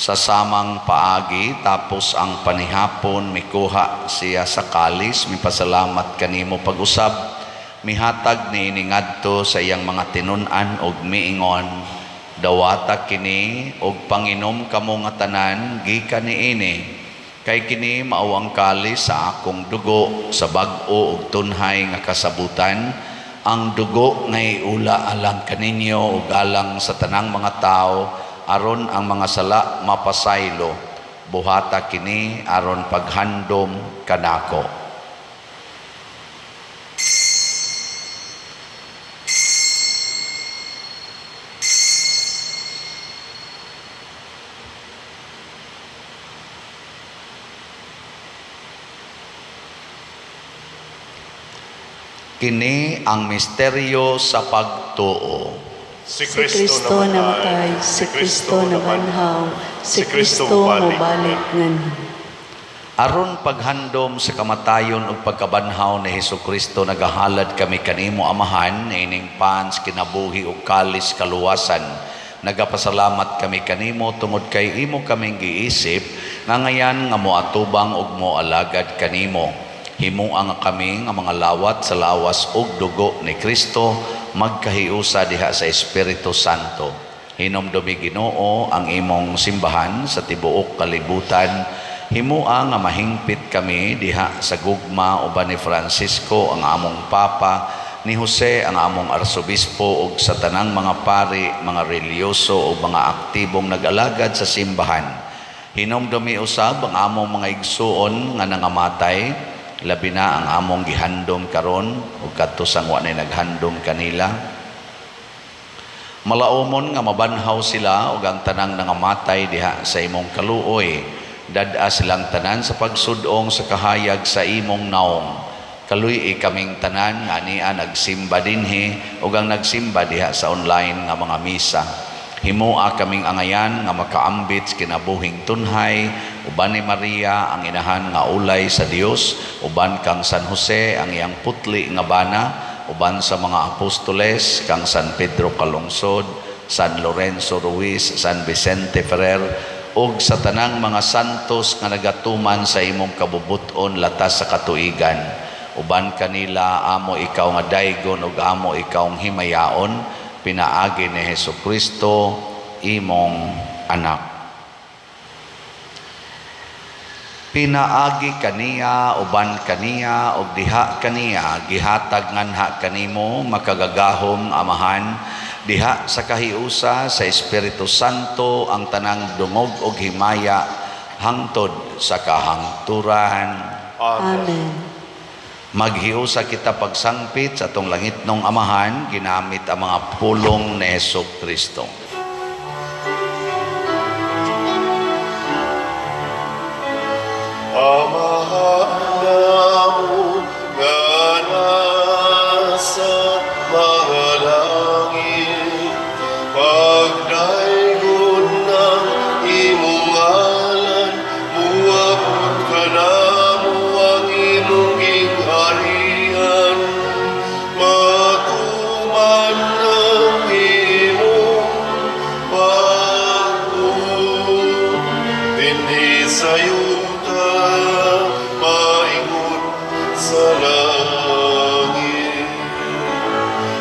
Sa samang paagi tapos ang panihapon mikuha siya sa kalis, mipasalamat kanimo pag-usab, mihatag niini ngadto sa iyang mga tinun-an og miingon, dawata kini og panginom kamo nga tanan gikan niini, kay kini mao ang kalis sa akong dugo sa bag-o ug tunhay nga kasabutan, ang dugo nga iula alang kaninyo ug alang sa tanang mga tao aron ang mga sala mapasaylo, buhata kini aron paghandom kanako. Kini ang misteryo sa pagtuo. Si Si Kristo namatay, si Kristo nabanhaw, si Kristo mobalik ngan. Aron paghandom sa kamatayon ug pagkabanhaw ni Hesukristo nagahalad kami kanimo amahan ining pans kinabuhi ug kalis kaluwasan. Nagapasalamat kami kanimo tungod kay imo kaming giisip nga ngayan nga moatubang ug moalagad kanimo. Himuang kami nga mga lawat sa lawas ug dugo ni Kristo magkahiusa diha sa Espiritu Santo. Hinomdumi Ginoo ang imong simbahan sa tibuok kalibutan. Himuang nga mahingpit kami diha sa gugma uban ni Francisco ang among Papa, ni Jose ang among Arsobispo ug sa tanang mga pari, mga reliyoso ug mga aktibong nag-alagad sa simbahan. Hinomdumi usab ang among mga igsuon nga nangamatay, labi na ang among gihandom karon ug kadto sang wa nay naghandom kanila. Malaumon nga mabanhaw sila ug ang tanang nangamatay diha sa imong kaluoy. Dad-a silang tanan sa pagsudong sa kahayag sa imong naong. Kaluy kaming tanan nga niya nagsimba dinhi ug ang nagsimba diha sa online nga mga misa. Himua kaming angayan nga makaambit sa kinabuhing tunhay, uban ni Maria ang inahan nga ulay sa Dios, uban kang San Jose ang iyang putli nga bana, uban sa mga apostoles kang San Pedro Calungsod, San Lorenzo Ruiz, San Vicente Ferrer, ug sa tanang mga santos nga nagatuman sa imong kabubuton latas sa katuigan. Uban kanila amo ikaw nga daygon ug amo ikaw ang himayaon, pinaagi ni Hesukristo imong anak. Pinaagi kaniya uban kaniya ug diha kaniya gihatag nganha kanimo makagagahom amahan Diha sa kahiusa sa Espiritu Santo ang tanang dungog ug himaya hangtod sa kahangturan. Amen. Maghiusa kita pagsangpit sa atong langitnong Amahan ginamit ang mga pulong ni Hesukristo. Amahanamu nga nasa mga langit, pagdayon ng imong ngalan, muabot ka namo ang imong gingharian, matuman ng imong pag-uod, dinhi sayo sa langit.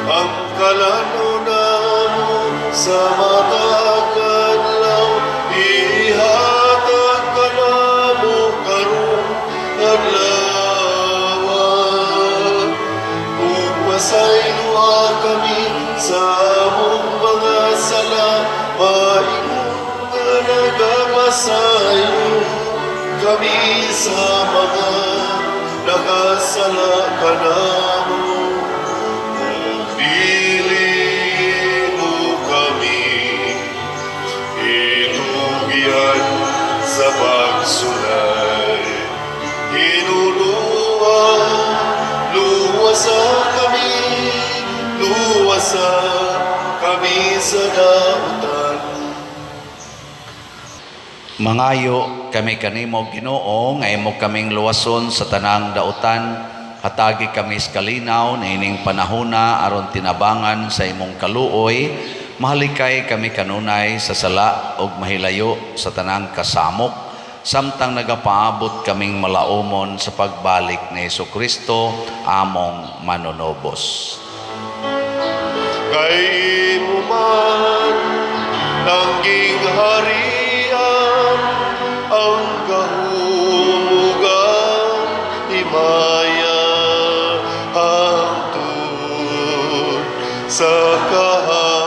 Ang kalanunan sa matagalaw, ihatag ka namo karong adlaw. Kung pasayloa kami sa among mga sala, maingon nga nagapasayo kami sa mga nakasala ka namo. Kung dili mo kami itugyan sa pagsulay, hinuluwa, luwasa kami sa dautan. Mangayo kami kanimo Ginoo nga imo kaming luwason sa tanang dautan, hatagi kami sa kalinaw niining panahona aron tinabangan sa imong kaluoy, mahalikay kami kanunay sa sala ug mahilayo sa tanang kasamok, samtang nagapaabot kaming malaumon sa pagbalik ni Hesukristo among manunobos. Kay imo man ang gingharian, ang kahulugan, himaya, hangtod sa kahangturan.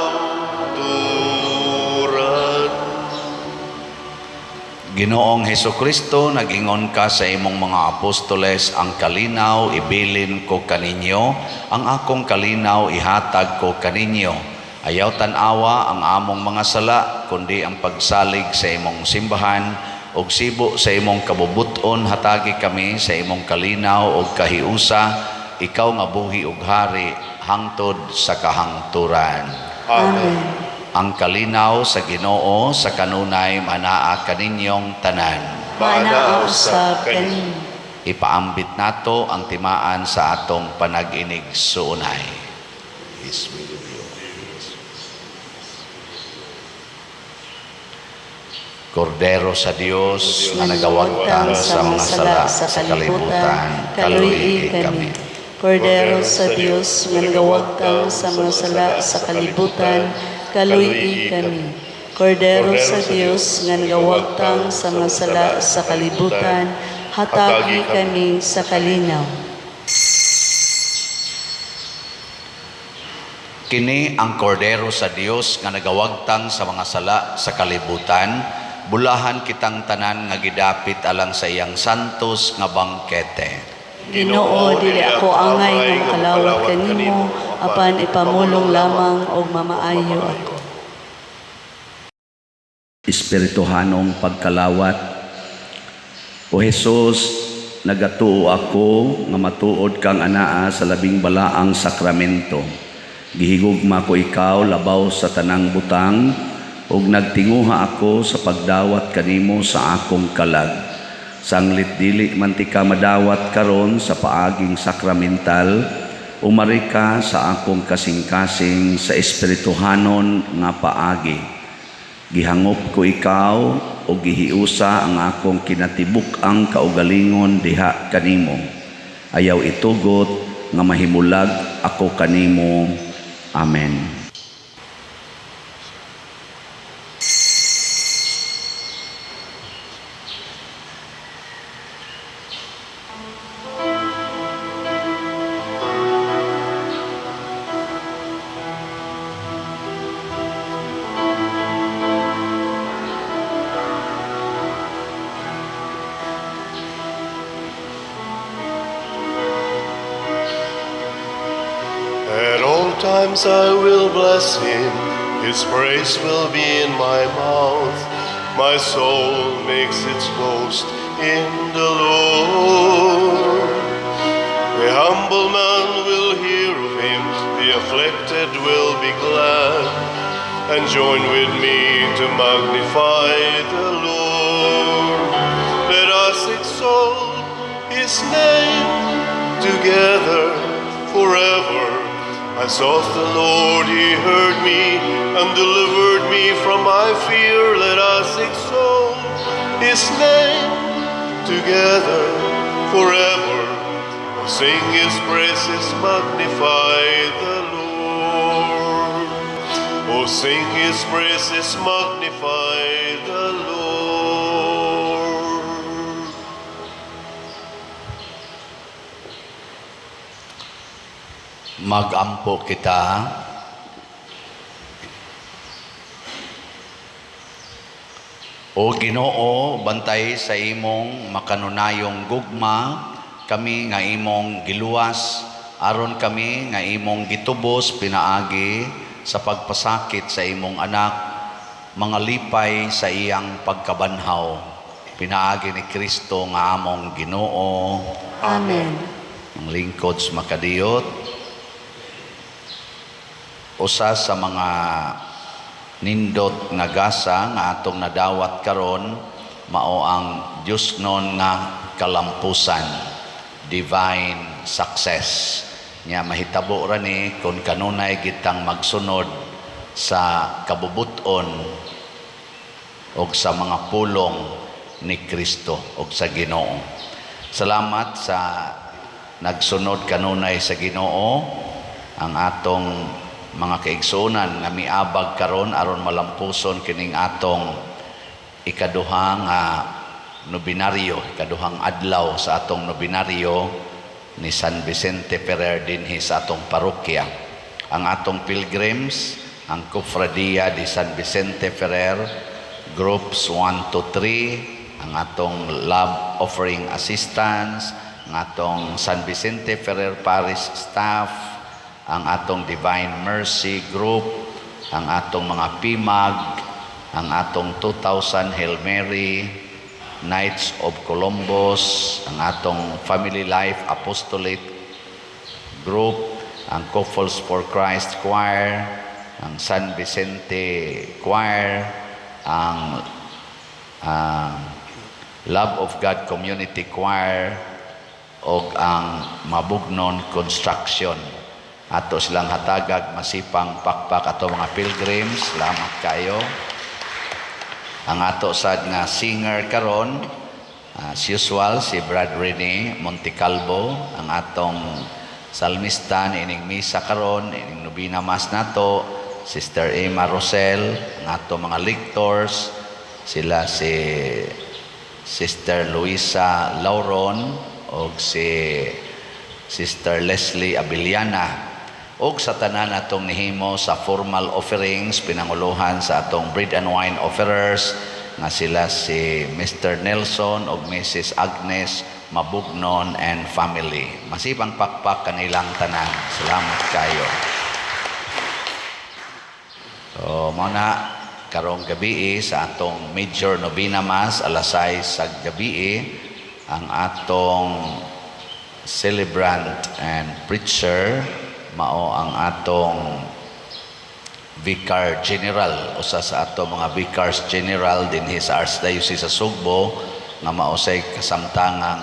Ginoong Hesukristo, nag-ingon ka sa imong mga apostoles, ang kalinaw ibilin ko kaninyo, ang akong kalinaw ihatag ko kaninyo. Ayaw tanawa ang among mga sala, kundi ang pagsalig sa imong simbahan, og sibo sa imong kabubuton hatagi kami sa imong kalinaw og kahiusa, ikaw nga buhi ug hari hangtod sa kahangturan. Amen. Ang kalinaw sa Ginoo sa kanunay manaa kaninyong tanan. Manaa usab kaninyo. Ipaambit nato ang timaan sa atong panag-inig suunay. Peace be with you. Kordero sa Dios nga nagawagtang sa mga sala sa kalibutan, kaluyi kami. Kordero sa Dios nga nagawagtang sa mga sala sa kalibutan, kaluyi kami. Kordero sa Dios nga nagawagtang sa mga sala sa kalibutan, hatagi kami sa kalinaw. Kini ang kordero sa Dios nga nagawagtang sa mga sala sa kalibutan, bulahan kitang tanan nga gidapit alang sa iyang santos nga bangkete. Ginoo, dili ako angay nga makalawat kanimo, apan ipamulong lamang og mamaayo ako. Espirituhanong pagkalawat. O Jesus, nagatuo ako nga matuod kang anaa sa labing balaang sakramento. Gihigugma ko ikaw labaw sa tanang butang, ug nagtinguha ako sa pagdawat kanimo sa akong kalag. Sanglit dili man ti ka madawat karon sa paaging sakramental, umari ka sa akong kasing-kasing sa espirituhanon nga paagi. Gihangop ko ikaw o gihiusa ang akong kinatibuk-ang kaugalingon diha kanimo. Ayaw itugot nga mahimulag ako kanimo. Amen. times I will bless him, his praise will be in my mouth. My soul makes its boast in the Lord. The humble man will hear of him, the afflicted will be glad, and join with me to magnify the Lord. Let us exalt his name together forever. I sought the Lord, he heard me and delivered me from my fear. Let us exalt his name together forever. Sing his praises, magnify the Lord. Oh, sing his praises, magnify the Lord. Magampo kita. O Ginoo, bantay sa imong makanunayong gugma, kami nga imong giluwas, aron kami nga imong gitubos pinaagi sa pagpasakit sa imong anak, mga lipay sa iyang pagkabanhaw. Pinaagi ni Kristo nga among Ginoo. Amen. Ang lingkod sa makadiyot. Usa sa mga nindot nga gasa nga atong nadawat karon mao ang Dios non nga kalampusan, divine success. Nya mahitabo ra ni kung kanunay gitang magsunod sa kabubuton o sa mga pulong ni Kristo o sa Ginoo. Salamat sa nagsunod kanunay sa Ginoo ang atong mga kaigsunan nga miabag karon aron malampuson kining atong ikaduhang nobinaryo, ikaduhang adlaw sa atong nobinaryo ni San Vicente Ferrer dinhi sa atong parokya. Ang atong pilgrims, ang Cofradia de San Vicente Ferrer, groups 1 to 3, ang atong love offering assistance, ang atong San Vicente Ferrer Parish staff, ang atong Divine Mercy Group, ang atong mga PIMAG, ang atong 2000 Hail Mary, Knights of Columbus, ang atong Family Life Apostolate Group, ang Couples for Christ Choir, ang San Vicente Choir, ang Love of God Community Choir, o ang Mabugnon Construction. Ato silang hatagag masipang pakpak ato mga pilgrims. Salamat kayo. Ang ato sad nga singer karon, as usual, si Brad Rene Montecalvo, ang atong salmista ining misa karon, ining nobina mas nato, Sister Emma Rosel, ang atong mga lectors, sila si Sister Luisa Lauron o si Sister Leslie Abiliana. Og sa tanan atong nihimo sa formal offerings, pinanguluhan sa atong bread and wine offerers nga sila si Mr. Nelson o Mrs. Agnes Mabugnon and family. Masipang pakpak kanilang tanan. Salamat kayo. So, muna karong gabi sa atong major novena mass alas 6 sa gabi, ang atong celebrant and preacher mao ang atong Vicar General, usa sa atong mga Vicars General dinhi sa Archdiocese sa Sugbo, nga mausay kasamtangang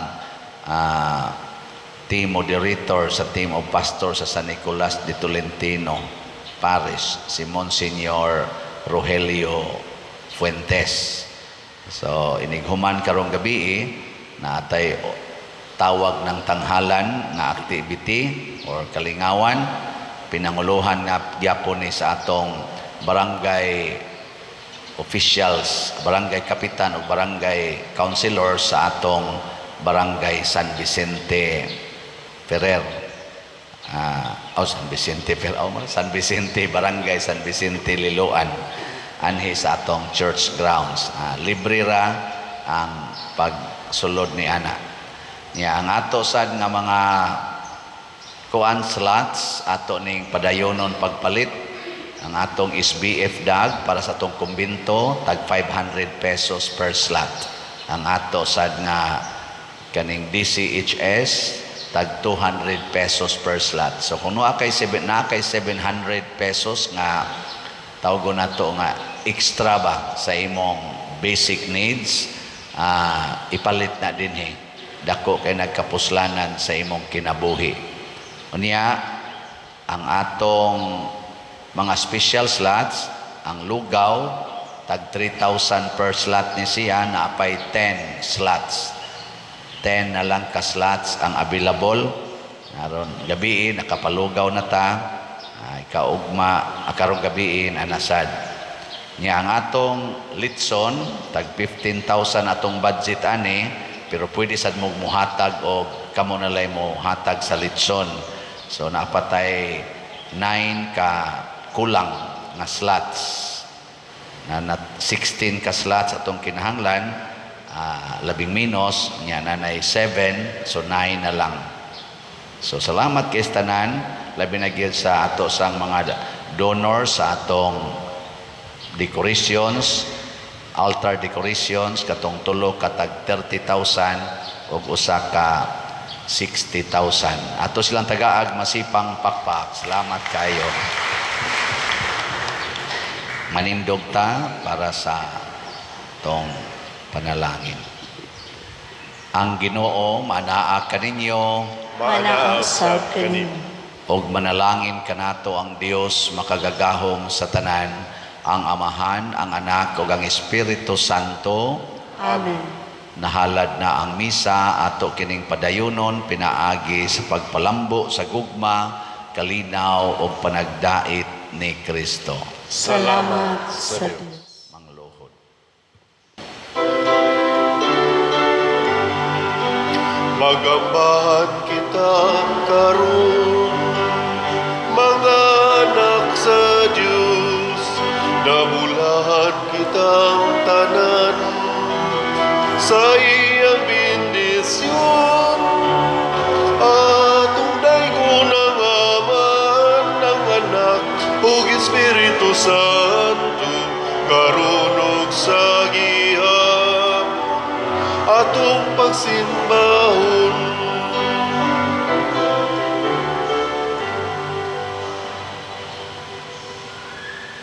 team moderator sa team of pastor sa San Nicolas de Tolentino Parish, si Monsignor Rogelio Fuentes. So inighuman karong gabi na atay tawag ng tanghalan nga activity or kalingawan, pinanguluhan nga gyapon ni sa atong barangay officials, barangay kapitan o barangay councilor sa atong barangay San Vicente Ferrer. San Vicente Ferrer, San Vicente, barangay San Vicente Liloan, anhi sa atong church grounds. Libre ra ang pagsulod ni ana. Ang ato sad nga mga kuan slots ato ning padayonon pagpalit. Ang atong SBF DAG para sa atong kumbinto tag 500 pesos per slot. Ang ato sad nga kaning DCHS tag 200 pesos per slot. So kung na kay 700 pesos nga tawgon nato nga extra ba sa imong basic needs, ipalit na din dako kay nagkapuslanan sa imong kinabuhi. Unya ang atong mga special slots, ang lugaw, tag 3,000 per slot ni siya, naapay 10 slots. 10 na lang ka slots ang available. Naron gabi nakapalugaw na ta, kaugma, karong gabi anasad. Nya ang atong litson, tag 15,000 atong budget ani, pero pwede sad mo muhatag o kamo na lay mo hatag sa litson. So naapatay 9 ka kulang nga slots na 16 ka slots atong kinahanglan, labing minus nya nanay 7, so 9 na lang. So salamat kay tanan, labi na gyud sa ato sang mga donors sa atong decorations, altar decorations katong tulo katag 30,000 ug usa ka 60,000. Ato silang tagaag masipang pakpak. Salamat kayo. Manindog ta para sa tong panalangin. Ang Ginoo manaa kaninyo, Manausab kanin. og manalangin kanato ang Dios makagagahom sa tanan, ang Amahan, ang Anak ug ang Espiritu Santo. Amen. Nahalad na ang misa ato kining padayonon pinaagi sa pagpalambo sa gugma, kalinaw ug panagdait ni Kristo. Salamat sa Diyos. Mangluhod. Magambahan kita karon, mga anak sa Diyos, nabulahan kitang tanan sa iyang bendisyon. Atong daygonang Aman, ng Anak ug Espiritu Santo, karon ug sa gihapon atong pagsimba